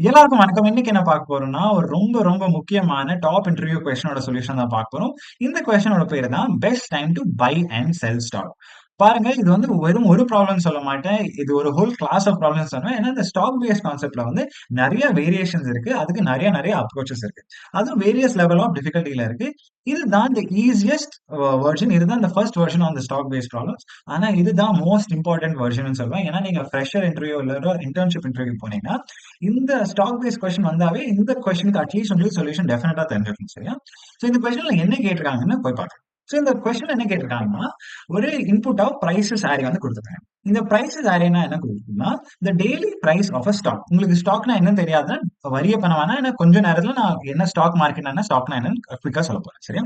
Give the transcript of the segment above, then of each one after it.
எல்லாருக்கும் வணக்கம். இன்னைக்கு என்ன பார்க்க போறோம்னா, ஒரு ரொம்ப ரொம்ப முக்கியமான டாப் இன்டர்வியூ கொஸ்டினோட சொல்யூஷன் தான் பார்க்க போறோம். இந்த கொஸ்டினோட பேரு தான் best time to buy and sell stock. பாருங்க, இது வந்து வெறும் ஒரு ப்ராப்ளம் சொல்ல மாட்டேன். இது ஒரு ஹோல் கிளாஸ் ஆஃப் ப்ராப்ளம்ஸ் சொல்லுவேன். ஏன்னா இந்த ஸ்டாக் பேஸ்ட் கான்செப்ட்ல வந்து நெறைய வேரியேஷன்ஸ் இருக்கு. அதுக்கு நெறைய அப்ரோச்சஸ் இருக்கு. அதுவும் வேரியஸ் லெவல் ஆஃப் டிஃபிகல்ட்டில இருக்கு. இதுதான் இந்த ஈசியஸ்ட் வெர்ஷன். இதுதான் இந்த first version on the stock based problems. ஆனா இதுதான் மோஸ்ட் இம்பார்ட்டன்ட் வெர்ஷன்னு சொல்லுவேன். ஏன்னா நீங்க ஃப்ரெஷர் இன்டர்வியூ இல்ல இன்டர்ன்ஷிப் இன்டர்வியூ போனீங்கன்னா இந்த ஸ்டாக் பேஸ்ட் கொஸ்டின் வந்தாவே இந்த கொஸ்டினுக்கு அட்லீஸ்ட் உங்களுக்கு சொல்யூஷன் டெஃபினட்டா தெரிஞ்சிருக்கும். சரியா? சோ இந்த கொஸ்டின்ல என்ன கேட்டிருக்காங்கன்னு போய் பார்க்கலாம். சோ இந்த கொஸ்டின் என்ன கேட்டிருக்காங்கன்னா, ஒரு இன்புட் ஆஃப் பிரைஸஸ் ஆரே வந்து கொடுத்துருக்காங்க. இந்த பிரைஸஸ் ஆரேனா என்ன கொடுக்குதுன்னா, இந்த daily price of a stock. உங்களுக்கு ஸ்டாக்னா என்னன்னு தெரியாதுன்னா வரிய பண்ண வேணாம். ஏன்னா கொஞ்ச நேரத்துல நான் என்ன ஸ்டாக் மார்க்கெட் என்ன ஸ்டாக்னா என்னன்னு குவிக்கா சொல்ல போறேன். சரியா?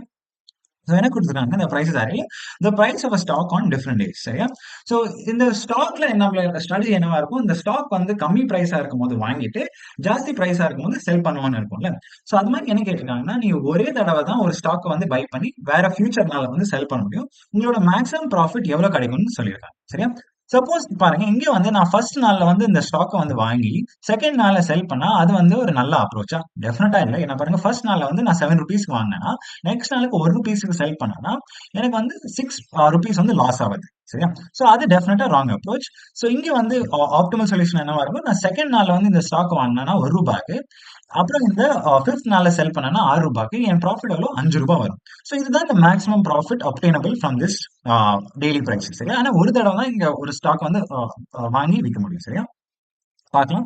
ஸோ என்ன குடுத்துருக்காங்க, இந்த prices are the price of a stock on different days. சரியா? ஸோ இந்த ஸ்டாக்ல நம்மளோட ஸ்ட்ராட்டஜி என்னவா இருக்கும், இந்த ஸ்டாக் வந்து கம்மி பிரைஸா இருக்கும்போது வாங்கிட்டு, ஜாஸ்தி பிரைஸா இருக்கும்போது செல் பண்ணுவோம்னு இருக்கும்ல. ஸோ அது மாரி என்ன கேட்டிருக்காங்கன்னா, நீங்க ஒரே தடவ தான் ஒரு ஸ்டாக்க வந்து பை பண்ணி வேற ஃபியூச்சர்னால வந்து செல் பண்ண முடியும். உங்களோட மேக்ஸிமம் ப்ராஃபிட் எவ்வளோ கிடைக்கும்னு சொல்லியிருக்காங்க. சரியா? சப்போஸ் பாருங்க, இங்க வந்து நான் ஃபர்ஸ்ட் நாள்ல வந்து இந்த ஸ்டாக்க வந்து வாங்கி, செகண்ட் நாள்ல செல் பண்ணா, அது வந்து ஒரு நல்ல அப்ரோச்சா? டெஃபினட்டா இல்ல. ஏன்னா பாருங்க, ஃபர்ஸ்ட் நாள்ல வந்து நான் ₹7க்கு வாங்குனேன்னா, நெக்ஸ்ட் நாளுக்கு ₹1க்கு செல் பண்ணேன்னா, எனக்கு வந்து ₹6 வந்து லாஸ் ஆகுது. சரியா? சோ அது டெஃபினட்டா ராங் அப்ரோச். சோ இங்க வந்து ஆப்டிமல் சொல்யூஷன் என்னவா இருக்கும், நான் செகண்ட் நாள்ல வந்து இந்த ஸ்டாக் வாங்குனேன்னா ₹1, அப்புறம் இந்த 5த் நாள்ல செல் பண்ணேன்னா ₹6, என் ப்ராஃபிட் எவ்வளோ? ₹5 வரும். சோ இதுதான் இந்த maximum profit obtainable from this daily price. சரியா? ஆனா ஒரு தடவ தான் இங்க ஒரு ஸ்டாக் வந்து வாங்கி விக்க முடியும். சரியா? பார்க்கலாம்.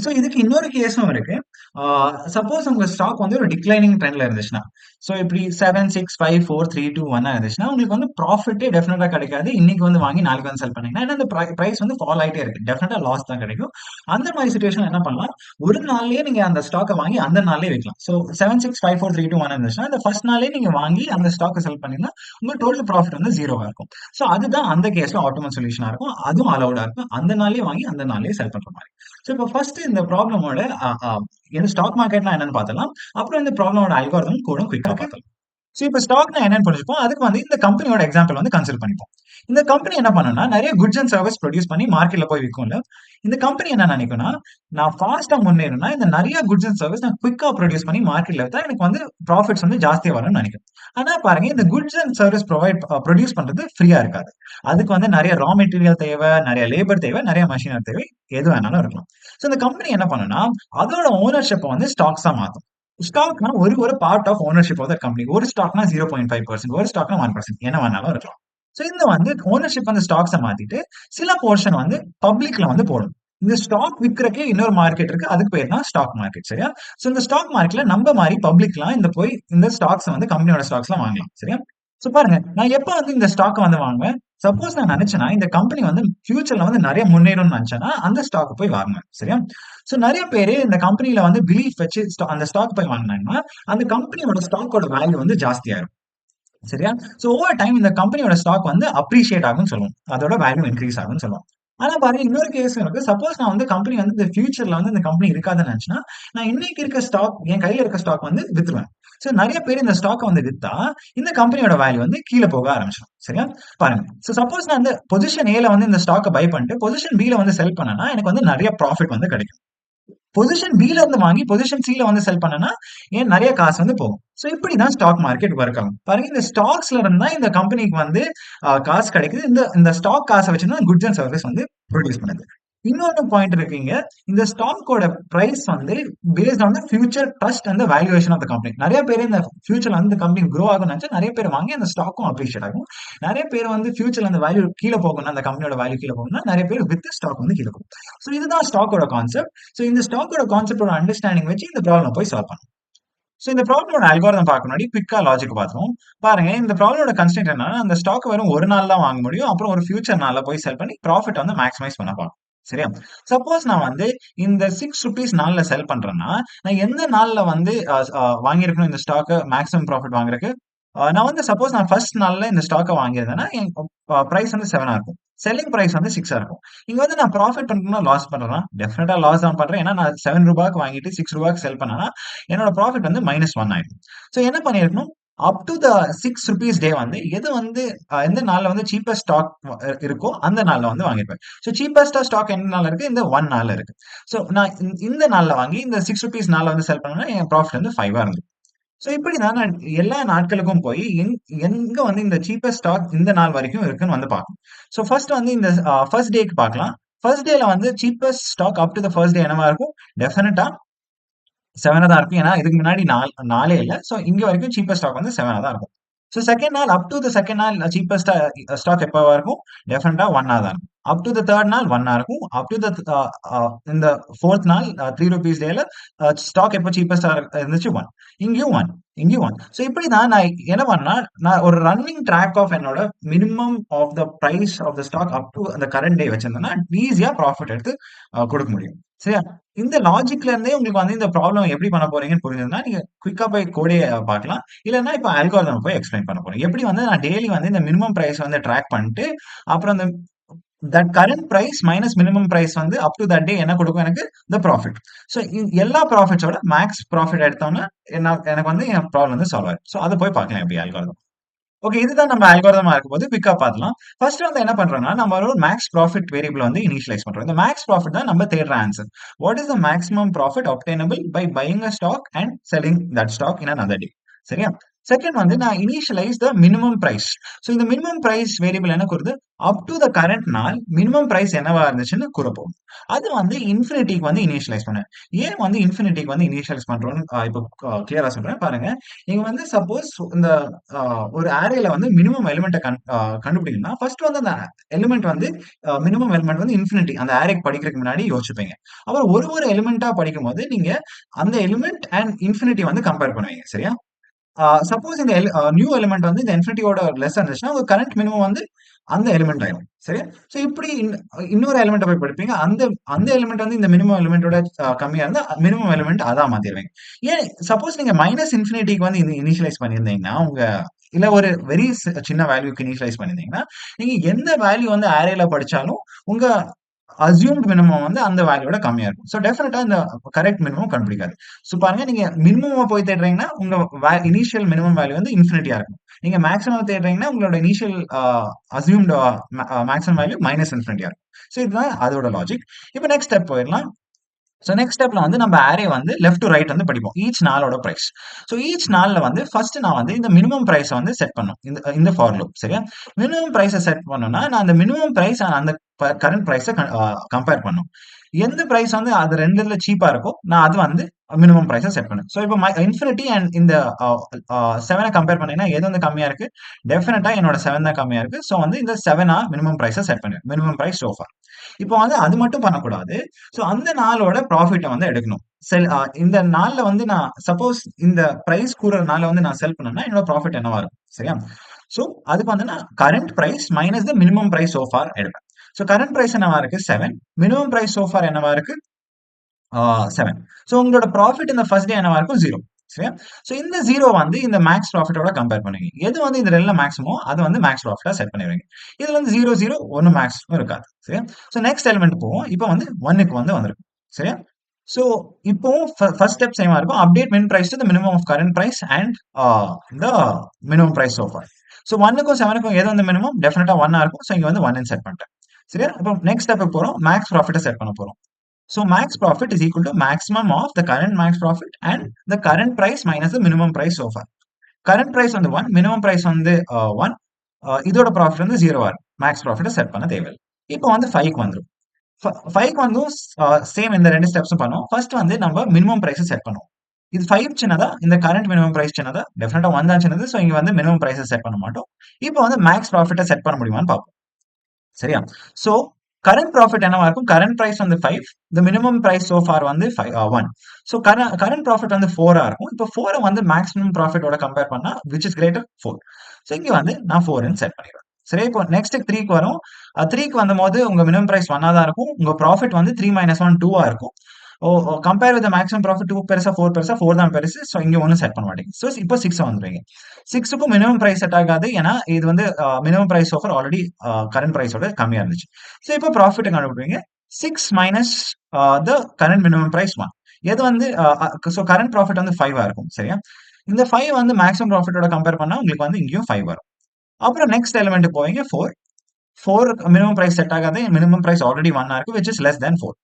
ஸோ இதுக்கு இன்னொரு கேஸும் இருக்கு. சப்போஸ் உங்க ஸ்டாக் வந்து ஒரு டிக்ளைனிங் ட்ரெண்ட்ல இருந்துச்சுன்னா, ஸோ இப்படி 7, 6, 5, 4, 3, 2, 1 இருந்துச்சுன்னா, உங்களுக்கு வந்து ப்ராஃபிட்டே டெஃபினட்டா கிடைக்காது. இன்னைக்கு வந்து வாங்கி நாளைக்கு வந்து செல் பண்ணீங்கன்னா, ஏன்னா இந்த பிரைஸ் வந்து ஃபால் ஆயிட்டே இருக்கு. டெஃபினட்டா லாஸ் தான் கிடைக்கும். அந்த மாதிரி சிச்சுவேஷன்ல என்ன பண்ணலாம், ஒரு நாள்லயே நீங்க அந்த ஸ்டாக்க வாங்கி அந்த நாள்லயே விக்கலாம். ஸோ 7, 6, 5, 4, 3, 2, 1 இருந்துச்சுன்னா, இந்த ஃபர்ஸ்ட் நாளே நீங்க வாங்கி அந்த ஸ்டாக்க செல் பண்ணீங்கன்னா, உங்க டோட்டல் ப்ராஃபிட் வந்து 0வா இருக்கும். ஸோ அதுதான் அந்த கேஸ்ல ஆப்டிமல் சொல்யூஷனா இருக்கும். அதுவும் அலவுடா இருக்கும். அந்த நாள்லயே வாங்கி அந்த நாள்லயே செல் பண்ற மாதிரி. சோ இப்போ ஃபர்ஸ்ட் இந்த ப்ராப்ளமோட என்ன ஸ்டாக் மார்க்கெட்னா என்னன்னு பார்த்தலாம். அப்புறம் இந்த ப்ராப்ளமோட அல்காரிதம் கூட குயிக்கா பார்த்தலாம். சோ இப்போ ஸ்டாக்னா என்னன்னு புரிஞ்சுப்போம். அதுக்கு வந்து இந்த கம்பெனியோட எக்ஸாம்பிள் வந்து கன்சிடர் பண்ணிப்போம். இந்த கம்பெனி என்ன பண்ணும்னா, நிறைய குட்ஸ் அண்ட் சர்வீஸ் ப்ரொடியூஸ் பண்ணி மார்க்கெட்ல போய் விக்கும்ல. இந்த கம்பெனி என்ன நினைக்கும்னா, நான் ஃபாஸ்டா முன்னேறணும்னா இந்த நிறைய குட்ஸ் அண்ட் சர்வீஸ் நான் குயிக்கா ப்ரொடியூஸ் பண்ணி மார்க்கெட்ல வித்தா எனக்கு வந்து ப்ராஃபிட்ஸ் வந்து ஜாஸ்தியா வரும்னு நினைக்கும். ஆனா பாருங்க, இந்த குட்ஸ் அண்ட் சர்வீஸ் ப்ரொடியூஸ் பண்றது ஃப்ரீயா இருக்காது. அதுக்கு வந்து நிறைய ரா மெட்டீரியல் தேவை, நிறைய லேபர் தேவை, நிறைய மெஷினரி தேவை. எது வேணாலும் இருக்கலாம். சோ இந்த கம்பெனி என்ன பண்ணும்னா, அதோட ஓனர்ஷிப்ப வந்து ஸ்டாக்ஸா மாத்தும். ஸ்டாக்னா ஒரு ஒரு part of ownership of the company. ஒரு ஸ்டாக்னா 0.5%, ஒரு ஸ்டாக்னா 1%, என்ன வேணாலும் இருக்கலாம். சோ இந்த வந்து ஓனர்ஷிப் அந்த ஸ்டாக்ஸ மாத்திட்டு, சில போர்ஷன் வந்து பப்ளிக்ல வந்து போடும். இந்த ஸ்டாக் விக்கிறக்கே இன்னொரு மார்க்கெட் இருக்கு. அதுக்கு பேர் தான் ஸ்டாக் மார்க்கெட். சரியா? சோ இந்த ஸ்டாக் மார்க்கெட்ல நம்ம மாரி பப்ளிக்லாம் இந்த ஸ்டாக்ஸ் வந்து கம்பெனியோட ஸ்டாக்ஸ்லாம் வாங்கலாம். சரியா? சோ பாருங்க, நான் எப்ப வந்து இந்த ஸ்டாக்க வந்து வாங்குவேன்? சப்போஸ் நான் நினைச்சேன்னா, இந்த கம்பெனி வந்து ஃபியூச்சர்ல வந்து நிறைய முன்னேறும்னு நினைச்சேன்னா, அந்த ஸ்டாக் போய் வாங்குவேன். சரியா? சோ நிறைய பேரு இந்த கம்பெனில வந்து பிலீஃப் வச்சு அந்த ஸ்டாக் போய் வாங்குனாங்கன்னா, அந்த கம்பெனியோட ஸ்டாக்கோட வேல்யூ வந்து ஜாஸ்தியாயிரும். சரியா? சோ ஓவர் டைம் இந்த கம்பெனியோட ஸ்டாக் வந்து அப்ரிஷியேட் ஆகும்னு சொல்லுவோம். அதோட வேல்யூ இன்கிரீஸ் ஆகும்னு சொல்லுவோம். ஆனா பாருங்க, இன்னொரு கேஸ் இருக்கு. சப்போஸ் நான் வந்து கம்பெனி வந்து இந்த ஃபியூச்சர்ல வந்து இந்த கம்பெனி இருக்காதுன்னு நினைச்சேன்னா, நான் இன்னைக்கு இருக்க ஸ்டாக், என் கையில இருக்க ஸ்டாக் வந்து வித்துருவேன். சோ நெறைய பேர் இந்த ஸ்டாக்க வந்து வித்தா, இந்த கம்பெனியோட வேல்யூ வந்து கீழ போக ஆரம்பிச்சுரும். சரியா? பாருங்க. சோ சப்போஸ் நான் வந்து பொசிஷன் ஏல வந்து இந்த ஸ்டாக்க பை பண்ணிட்டு, பொசிஷன் பில வந்து செல் பண்ணேன்னா, எனக்கு வந்து நெறைய ப்ராஃபிட் வந்து கிடைக்கும். பொசிஷன் பில இருந்து வாங்கி பொசிஷன் சில வந்து செல் பண்ணனா, ஏன் நெறைய காசு வந்து போகும். சோ இப்படிதான் ஸ்டாக் மார்க்கெட் வொர்க் ஆகும். பாருங்க, இந்த ஸ்டாக்ஸ்ல இருந்து தான் இந்த கம்பெனிக்கு வந்து காசு கிடைக்குது. இந்த இந்த ஸ்டாக் காச வச்சு தான் குட்ஸ் அண்ட் சர்வீஸ் வந்து புரொடியூஸ் பண்ணுது. இன்னொரு பாயிண்ட் இருக்குங்க. இந்த ஸ்டாக்கோட பிரைஸ் வந்து based on the future trust and the valuation of the company. நெறைய பேர் இந்த ஃபியூச்சர்ல வந்து இந்த கம்பெனி குரோ ஆகும்னு நெனச்சா நெறைய பேர் வாங்கி அந்த ஸ்டாக்கும் அப்ரிஷியேட் ஆகும். நெறைய பேர் வந்து ஃபியூச்சர்ல அந்த வேல்யூ கீழ போகும்னா, அந்த கம்பெனியோட வேல்யூ கீழ போகும்னா, நெறைய பேர் வித் ஸ்டாக் வந்து கீழ போகும். சோ இதுதான் ஸ்டாக்கோட கான்செப்ட். சோ இந்த ஸ்டாக்கோட கான்செப்டோட அண்டர்ஸ்டாண்டிங் வச்சு இந்த ப்ராப்ளம் போய் சால்வ் பண்ணணும். சோ இந்த ப்ராப்ளமோட அல்காரிதம் பார்க்க முன்னாடி குயிக்கா லாஜிக் பார்த்துருவோம். பாருங்க, இந்த ப்ராப்ளமோட கன்ஸ்ட்ரெயின்ட் என்னன்னா, அந்த ஸ்டாக் வெறும் ஒரு நாள் தான் வாங்க முடியும். அப்புறம் ஒரு ஃபியூச்சர் நாள்ல போய் செல் பண்ணி ப்ராஃபிட் வந்து மேக்ஸிமைஸ் பண்ண பார்க்கணும். சரியா? சப்போஸ் நான் வந்து இந்த ₹6 நாள்ல செல் பண்றேன்னா, நான் எந்த நாள்ல வந்து வாங்கியிருக்கணும் இந்த ஸ்டாக்க மேக்ஸிமம் ப்ராஃபிட் வாங்குறதுக்கு? நான் வந்து சப்போஸ் நான் ஃபர்ஸ்ட் நாள்ல இந்த ஸ்டாக்க வாங்கியிருந்தேன்னா, என் பிரைஸ் வந்து 7ஆ இருக்கும். செல்லிங் பிரைஸ் வந்து 6ஆ இருக்கும். இங்க வந்து நான் ப்ராஃபிட் பண்றேனா, லாஸ் பண்றேனா? டெஃபினட்டா லாஸ் தான் பண்றேன். ஏன்னா நான் ₹7க்கு வாங்கிட்டு ₹6க்கு செல் பண்ணேன்னா, என்னோட ப்ராஃபிட் வந்து -1 ஆயிடும். சோ என்ன பண்ணியிருக்கணும்? அப் டு த ₹6 டே வந்து எது வந்து எந்த நாள்ல வந்து சீப்பஸ்ட் ஸ்டாக் இருக்கோ அந்த நாள்ல வந்து வாங்கியிருப்பேன். ஸோ சீப்பஸ்டா ஸ்டாக் எந்த நாள்ல இருக்கு? இந்த 1 நாள்ல இருக்கு. ஸோ நான் இந்த நாள்ல வாங்கி இந்த ₹6 நாள்ல வந்து செல் பண்ணேன்னா என் ப்ராஃபிட் வந்து 5 இருந்தது. ஸோ இப்படிதான் நான் எல்லா நாட்களுக்கும் போய் எங்க வந்து இந்த சீப்பஸ்ட் ஸ்டாக் இந்த நாள் வரைக்கும் இருக்குன்னு வந்து பார்க்கணும். ஸோ ஃபர்ஸ்ட் வந்து இந்த ஃபர்ஸ்ட் டேக்கு பார்க்கலாம். ஃபர்ஸ்ட் டேல வந்து cheapest stock up to the first day என்னவா இருக்கும்? டெஃபினட்டா 7 தான் இருக்கும். ஏன்னா இதுக்கு முன்னாடி நாளே இல்ல. ஸோ இங்க வரைக்கும் சீப்பஸ்ட் ஸ்டாக் வந்து 7 தான் இருக்கும். ஸோ செகண்ட் நாள் அப் டூ த செகண்ட் நாள் சீப்பஸ்ட் ஸ்டாக் எப்பவா இருக்கும்? டெஃபினட்டா 1 தான் இருக்கும். அப் டூ த தேர்ட் நாள் 1 இருக்கும். அப் டூ த இந்த ஃபோர்த் நாள் ₹3 டேல ஸ்டாக் எப்போ சீப்பஸ்டா இருந்துச்சு 1. இங்கேயும் 1, இங்கேயும் 1. ஸோ இப்படி தான் நான் என்ன பண்ணேன்னா, நான் ஒரு ரன்னிங் ட்ராக் ஆஃப் என்னோட minimum of the price of the stock up to அந்த கரண்ட் டே வச்சிருந்தேன்னா, ஈஸியா ப்ராஃபிட் எடுத்து குடுக்க முடியும். சரியா? இந்த லாஜிக்ல இருந்தே உங்களுக்கு வந்து இந்த ப்ராப்ளம் எப்படி பண்ண போறீங்கன்னு புரிஞ்சதுன்னா, நீங்க குயிக்கா போய் கோடே பார்க்கலாம். இல்லன்னா இப்ப அல்காரிதம் போய் எக்ஸ்பிளைன் பண்ண போறேன். எப்படி வந்து நான் டெய்லி வந்து இந்த மினிமம் பிரைஸ் வந்து ட்ராக் பண்ணிட்டு, அப்புறம் அந்த that current price minus minimum price வந்து அப் டு தட் டே என்ன கொடுக்கும் எனக்கு? த ப்ராஃபிட். ஸோ எல்லா ப்ராஃபிட்ஸோட மேக்ஸ் ப்ராஃபிட் எடுத்தோம்னா, எனக்கு வந்து என் ப்ராப்ளம் வந்து சால்வ் ஆயிடும். ஸோ அத போய் பார்க்கலாம் எப்படி அல்காரிதம். ஓகே. இதுதான் நம்ம அல்கோரிதமா இருக்கும்போது குயிக்கா பார்க்கலாம். ஃபர்ஸ்ட் வந்து என்ன பண்றோம்னா, நம்ம ஒரு மேக்ஸ் ப்ராஃபிட் வேரியபிள் வந்து இனிஷியலைஸ் பண்றோம். இந்த மேக்ஸ் ப்ராஃபிட் தான் நம்ம தேடுற answer. What is the maximum profit obtainable by buying a stock and selling that stock in another day. சரியா? செகண்ட் வந்து நான் initialise the minimum price. So இந்த மினிமம் பிரைஸ் வேரியபிள் என்ன கூறுது? அப் டு த கரண்ட் நாள் minimum price என்னவா இருந்துச்சுன்னு கூறப்போகுது. அது வந்து இன்ஃபினிட்டிக்கு வந்து இனிஷியலைஸ் பண்ணேன். ஏன் வந்து இன்ஃபினிட்டிக்கு வந்து இனிஷியலைஸ் பண்றோம்னு இப்போ கிளியரா சொல்றேன் பாருங்க. நீங்க வந்து சப்போஸ் இந்த ஒரு அரேல வந்து மினிமம் எலிமெண்ட்ட கண்டுபிடிக்கணும்னா, ஃபர்ஸ்ட் வந்து அந்த எலிமெண்ட் வந்து மினிமம் எலிமெண்ட் வந்து இன்ஃபினிட்டி. அந்த அரேக்கு படிக்கிறதுக்கு முன்னாடி யோசிச்சுப்பீங்க. அப்புறம் ஒரு எலிமெண்ட்டா படிக்கும்போது, நீங்க அந்த எலிமெண்ட் அண்ட் இன்ஃபினிட்டி வந்து கம்பேர் பண்ணுவீங்க. சரியா? சப்போஸ் இந்த நியூ எலிமெண்ட் வந்து இந்த இன்ஃபினிட்டியோட லெஸ் இருந்துச்சுன்னா, உங்க கரண்ட் மினிமம் வந்து அந்த எலிமெண்ட் ஆயிரும். சரியா? சோ இப்படி இன்னொரு எலிமெண்ட்ட போய் படிப்பீங்க. அந்த அந்த எலிமெண்ட் வந்து இந்த மினிமம் எலிமெண்டோட கம்மியா இருந்தா, மினிமம் எலிமெண்ட் அதா மாத்திருவீங்க. ஏன் சப்போஸ் நீங்க மைனஸ் இன்ஃபினிட்டிக்கு வந்து இனிஷியலைஸ் பண்ணியிருந்தீங்கன்னா, இல்ல ஒரு வெரி சின்ன வேல்யூக்கு இனிஷியலைஸ் பண்ணியிருந்தீங்கன்னா, நீங்க எந்த வேல்யூ வந்து அரேல படிச்சாலும், உங்க அஸ்யூம்ட் மினிமம் வந்து அந்த வேல்யூட கம்மியா இருக்கும். சோ டெஃபினட்டா இந்த கரெக்ட் மினிமம் கண்டுபிடிக்காது. சோ பாருங்க நீங்க மினிமமா போய் தேடுறீங்கன்னா, உங்க இனிஷியல் மினிமம் வேல்யூ வந்து இன்ஃபினிட்டியா இருக்கும். நீங்க மேக்ஸிமம் தேடுறீங்கன்னா, உங்களோட initial assumed maximum value minus இன்ஃபினிட்டியா இருக்கும். சோ இதுதான் அதோட லாஜிக். இப்ப நெக்ஸ்ட் ஸ்டெப் போயிரலாம். சோ நெக்ஸ்ட் ஸ்டெப்ல வந்து நம்ம அரே வந்து லெஃப்ட் டு ரைட் வந்து படிப்போம். ஈச் நாளோட பிரைஸ். சோ ஈச் நாள்ல வந்து ஃபர்ஸ்ட் நான் வந்து இந்த மினிமம் பிரைஸ வந்து செட் பண்ணும். இந்த ஃபார் லூப் சரியா? மினிமம் பிரைஸ செட் பண்ணனும்னா, நான் அந்த மினிமம் பிரைஸ் அந்த கரண்ட் பிரைஸ கம்பேர் பண்ணும். எந்த பிரைஸ் வந்து அது 2ல சீப்பா இருக்கோ, நான் அது வந்து மினிமம் பிரைஸ செட் பண்ணுவேன். சோ இப்போ இன்ஃபினிட்டி அண்ட் இந்த 7 கம்பேர் பண்ணீங்கன்னா, எது வந்து கம்மியா இருக்கு? டெஃபினட்டா என்னோட 7 தான் கம்மியா இருக்கு. சோ வந்து இந்த 7 மினிமம் பிரைஸ செட் பண்ணுவேன். Minimum price so far. இப்போ வந்து அது மட்டும் பண்ணக்கூடாது. சோ அந்த நாளோட ப்ராஃபிட்ட வந்து எடுக்கணும். இந்த நாள்ல வந்து நான் சப்போஸ் இந்த பிரைஸ் கூடுற நாள்ல வந்து நான் செல் பண்ணேன்னா, என்னோட ப்ராஃபிட் என்னவா இருக்கும்? சரியா? சோ அதுக்கு வந்து நான் current price minus the minimum price so far எடுப்பேன். சோ கரண்ட் பிரைஸ் என்னவா இருக்கு? 7. மினிமம் பிரைஸ் சோ ஃபார் என்னவா இருக்கு? 7. சோ உங்களோட ப்ராஃபிட் இந்த ஃபர்ஸ்ட் டே என்னவா இருக்கும்? 0. சரியா? சோ இந்த 0 வந்து இந்த மேக்ஸ் ப்ராஃபிட்டோட கம்பேர் பண்ணுவீங்க. எது வந்து இந்த 2ல மேக்ஸிமோ அது வந்து மேக்ஸ் ப்ராஃபிட்டா செட் பண்ணிருவீங்க. இதுல வந்து 0, 0 ஒண்ணும் மேக்ஸிமம் இருக்காது. சரியா? சோ நெக்ஸ்ட் எலிமெண்ட் போவோம். இப்போ வந்து 1க்கு வந்து வந்திருக்கும். சரியா? சோ இப்போவும் ஃபர்ஸ்ட் ஸ்டெப் சேமா இருக்கும். Update min price to the minimum of current price and the minimum price so far. So 1க்கும் 7க்கும் எது வந்து மினிமம்? டெஃபினட்டா 1 இருக்கும். சோ இங்க வந்து 1 செட் பண்ணிட்டேன். சரியா? இப்போ நெக்ஸ்ட் ஸ்டெப்க்கு போறோம். மேக்ஸ் ப்ராஃபிட்ட செட் பண்ண போறோம். So max profit is equal to maximum of the current max profit and the current price minus the minimum price so far. Current price வந்து 1, minimum price வந்து 1. இதோட ப்ராஃபிட் வந்து 0 ஆகும். மேக்ஸ் ப்ராஃபிட்ட செட் பண்ண தேவையில்ல. இப்போ வந்து 5க்கு வந்துரும். 5க்கு வந்து சேம் இந்த 2 ஸ்டெப்ஸும் பண்ணுவோம். ஃபர்ஸ்ட் வந்து நம்ம மினிமம் பிரைஸ செட் பண்ணுவோம். இது 5 சின்னதா, இந்த கரண்ட் மினிமம் பிரைஸ் சின்னதா, டெஃபினட்டா 1 தான் சின்னது. சோ இங்க வந்து மினிமம் பிரைஸ செட் பண்ண மாட்டோம். இப்போ வந்து மேக்ஸ் ப்ராஃபிட்ட செட் பண்ண முடியுமான்னு பார்ப்போம். சரியா? சோ கரண்ட் ப்ராஃபிட் என்னவா இருக்கும்? கரண்ட் பிரைஸ் வந்து 5. The minimum price so far வந்து 1. சோ கரண்ட் ப்ராஃபிட் வந்து 4 இருக்கும். இப்போ 4 வந்து மேக்ஸிமம் ப்ராஃபிட்டோட கம்பேர் பண்ணா விச் இஸ் கிரேட்டர் 4. சோ இங்க வந்து நான் 4ன்னு செட் பண்ணிடுவேன். சரி இப்போ நெக்ஸ்ட் 3க்கு வரும். 3க்கு வந்தபோது உங்க மினிமம் பிரைஸ் 1 தான் இருக்கும். உங்க ப்ராஃபிட் வந்து 3 - 1 2 இருக்கும். கம்பேர் வித் மேக்ஸிமம் ப்ராஃபிட் 2 பெருசா 4 பெருசா 4 தான் பெருசு. சோ இங்க ஒண்ணும் செட் பண்ண மாட்டீங்க. சோ இப்போ 6 வந்துருவீங்க. 6க்கும் மினிமம் பிரைஸ் செட் ஆகாது. ஏன்னா இது வந்து minimum price offer already current பிரைஸோட கம்மியா இருந்துச்சு. சோ இப்போ ப்ராஃபிட் கண்டுபிடிப்பீங்க. 6 minus the current minimum price 1. எது வந்து சோ கரண்ட் ப்ராஃபிட் வந்து 5 இருக்கும். சரியா? இந்த 5 வந்து மேக்ஸிமம் ப்ராஃபிட்டோட கம்பேர் பண்ணா உங்களுக்கு வந்து இங்கேயும் 5 வரும். அப்புறம் நெக்ஸ்ட் எலிமெண்ட் போவீங்க 4. 4 மினிமம் பிரைஸ் செட் ஆகாது. மினிமம் பிரைஸ் ஆல்ரெடி 1 இருக்கு விச் இஸ் லெஸ் தென் 4.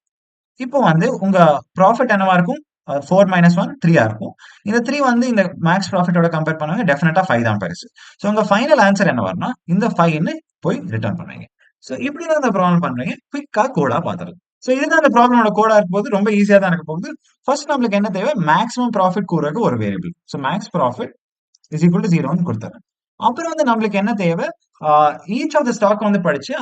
இப்போ வந்து உங்க ப்ராஃபிட் என்னவா இருக்கும்? 4 மைனஸ் 1 3 இருக்கும். இந்த 3 வந்து இந்த மேக்ஸ் ப்ராஃபிட்டோட கம்பேர் பண்ணுவாங்க. டெஃபினட்டா 5 தான் பெருசு. ஸோ உங்க ஃபைனல் ஆன்சர் என்ன வரும்னா, இந்த 5ன்னு போய் ரிட்டர்ன் பண்ணுவீங்க. ஸோ இப்படி தான் இந்த ப்ராப்ளம் பண்றீங்க. குயிக்கா கோடா பார்த்துடலாம். ஸோ இதுதான் அந்த ப்ராப்ளமோட கோடா இருக்கும்போது ரொம்ப ஈஸியா தான் இருக்க போகுது. ஃபர்ஸ்ட் நம்மளுக்கு என்ன தேவை? மேக்ஸிமம் ப்ராஃபிட் கூறதுக்கு ஒரு variable. So max profit is equal to 0ன்னு கொடுத்துறேன். அப்புறம் வந்து நம்மளுக்கு என்ன தேவை? ஈச் ஆஃப் த ஸ்டாக் வந்து படிச்சு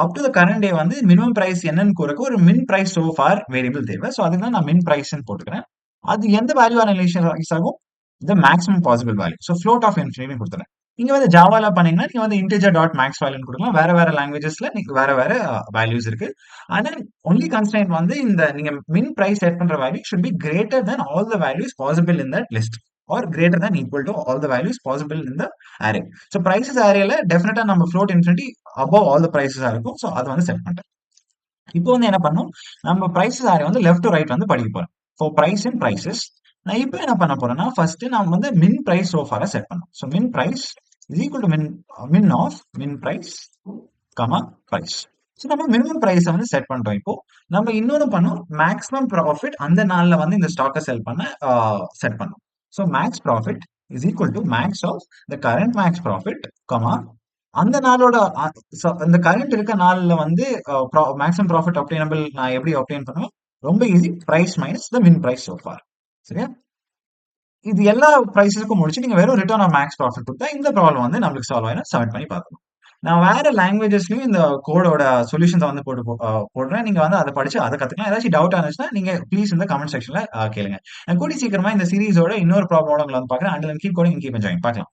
அப் டு த கரண்ட் டே வந்து மினிமம் பிரைஸ் என்னன்னு கூறக்கு ஒரு மின் பிரைஸ் சோ ஃபார் வேரியபிள் தேவை. ஸோ அதுக்கு தான் நான் மின் பிரைஸ்ன்னு போட்டுக்கிறேன். அது எந்த வேல்யூ அனலைஸ் ஆகும்? The maximum possible value. So float of இன்ஃபினிட்டின்னு கொடுத்துறேன். நீங்க வந்து ஜாவால பண்ணீங்கன்னா நீங்க வந்து இன்டிஜர் டாட் மேக்ஸ் வேல்யூன்னு கொடுக்கலாம். வேற வேற லாங்குவேஜஸ்ல நீங்க வேற வேற வேல்யூஸ் இருக்கு. ஆனா ஒன்லி கன்ஸ்ட்ரைன்ட் வந்து இந்த நீங்க மின் பிரைஸ் செட் பண்ற value should be greater than all the values possible in that list or greater than equal to all the values possible in the array. So prices அரேல டெஃபினட்டா நம்ம float infinity above all the பிரைசஸா இருக்கும். So அதை வந்து set பண்றேன். இப்போ வந்து என்ன பண்ணும்? நம்ம பிரைசஸ் அரே வந்து லெஃப்ட் டு ரைட் வந்து படிக்க போறோம். ஃபார் பிரைஸ் அண்ட் பிரைசஸ் நான் இப்போ என்ன பண்ண போறேன்னா ஃபர்ஸ்ட் நான் வந்து மின் பிரைஸ் சோஃபார செட் பண்ணும். So min price is equal to min of min price comma price. So நம்ம மினிமம் பிரைஸை வந்து செட் பண்றோம். இப்போ நம்ம இன்னொன்று பண்ணோம், மேக்ஸிமம் ப்ராஃபிட் அந்த நாள்ல வந்து இந்த ஸ்டாக்கை செல் பண்ண செட் பண்ணோம். So max profit is equal to max of the current max profit comma அந்த நாளோட இந்த கரண்ட் இருக்க நாள்ல வந்து மேக்ஸிமம் ப்ராஃபிட் அப்டைனபிள் நான் எப்படி அப்டைன் பண்ணுவேன்? ரொம்ப ஈஸி, பிரைஸ் மைனஸ் த மின் பிரைஸ் சோஃபார். சரியா? இது எல்லா பிரைஸஸுக்கும் முடிச்சு நீங்க வெறும் ரிட்டர்ன் ஆஃப் மேக்ஸ் ப்ராஃபிட் கொடுத்தா இந்த ப்ராப்ளம் வந்து நம்மளுக்கு சால்வ் ஆயிடும். சப்மிட் பண்ணி பார்க்கணும். நான் வேற லாங்குவேஜஸ்லயும் இந்த கோடோட சொல்யூஷன்ஸ் வந்து போடுறேன். நீங்க வந்து அதை படிச்சு அதை கத்துக்கலாம். ஏதாச்சும் டவுட் இருந்துச்சுன்னா நீங்க ப்ளீஸ் இந்த கமெண்ட் செக்ஷன்ல கேளுங்க. நான் கூடி சீக்கிரமா இந்த சீரிஸோட இன்னொரு ப்ராப்ளமோட உங்களை வந்து பாக்குறேன். And keep coding, keep enjoying. பார்க்கலாம்.